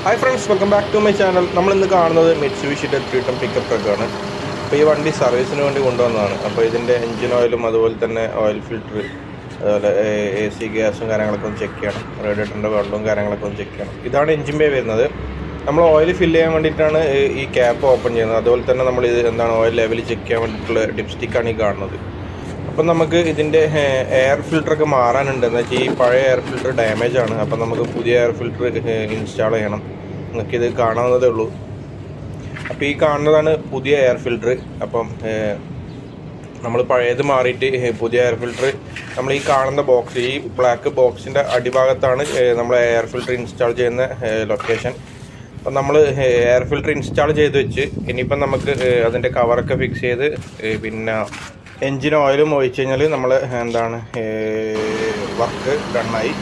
Hi friends, welcome back to my channel. നമ്മളിന്ന് കാണുന്നത് മിറ്റ്സുബിഷിയുടെ 3 ton pickup ട്രക്കാണ്. അപ്പോൾ ഈ വണ്ടി സർവീസിന് വേണ്ടി കൊണ്ടുവന്നതാണ്. അപ്പോൾ ഇതിൻ്റെ എൻജിൻ ഓയിലും അതുപോലെ തന്നെ ഓയിൽ ഫിൽറ്റർ, അതുപോലെ AC ഗ്യാസും കാര്യങ്ങളൊക്കെ ഒന്ന് ചെക്ക് ചെയ്യണം. റേഡിയേറ്ററിൻ്റെ വെള്ളവും കാര്യങ്ങളൊക്കെ ഒന്ന് ചെക്ക് ചെയ്യണം. ഇതാണ് എൻജിൻ ബേ വരുന്നത്. നമ്മൾ ഓയിൽ ഫില്ല് ചെയ്യാൻ വേണ്ടിയിട്ടാണ് ഈ ക്യാപ്പ് ഓപ്പൺ ചെയ്യുന്നത്. അതുപോലെ തന്നെ നമ്മൾ ഇത് ഓയിൽ ലെവൽ ചെക്ക് ചെയ്യാൻ വേണ്ടിയിട്ടുള്ള ഡിപ്സ്റ്റിക്കാണ് ഈ കാണുന്നത്. അപ്പം നമുക്ക് ഇതിൻ്റെ എയർ ഫിൽറ്ററൊക്കെ മാറാനുണ്ട്. എന്ന് വെച്ചാൽ ഈ പഴയ എയർ ഫിൽറ്റർ ഡാമേജ് ആണ്. അപ്പം നമുക്ക് പുതിയ എയർ ഫിൽറ്റർ ഇൻസ്റ്റാൾ ചെയ്യണം. നിങ്ങൾക്കിത് കാണാവുന്നതേ ഉള്ളൂ. അപ്പോൾ ഈ കാണുന്നതാണ് പുതിയ എയർ ഫിൽറ്റർ. അപ്പം നമ്മൾ പഴയത് മാറിയിട്ട് പുതിയ എയർ ഫിൽറ്റർ നമ്മൾ ഈ കാണുന്ന ബോക്സ്, ഈ ബ്ലാക്ക് ബോക്സിൻ്റെ അടിഭാഗത്താണ് നമ്മൾ എയർ ഫിൽറ്റർ ഇൻസ്റ്റാൾ ചെയ്യുന്ന ലൊക്കേഷൻ. അപ്പം നമ്മൾ എയർ ഫിൽറ്റർ ഇൻസ്റ്റാൾ ചെയ്ത് വെച്ച് ഇനിയിപ്പം നമുക്ക് അതിൻ്റെ കവറൊക്കെ ഫിക്സ് ചെയ്ത് പിന്നെ എൻജിൻ ഓയിലും ഒഴിച്ച് കഴിഞ്ഞാൽ നമ്മൾ വർക്ക് ഡണ്ണായി.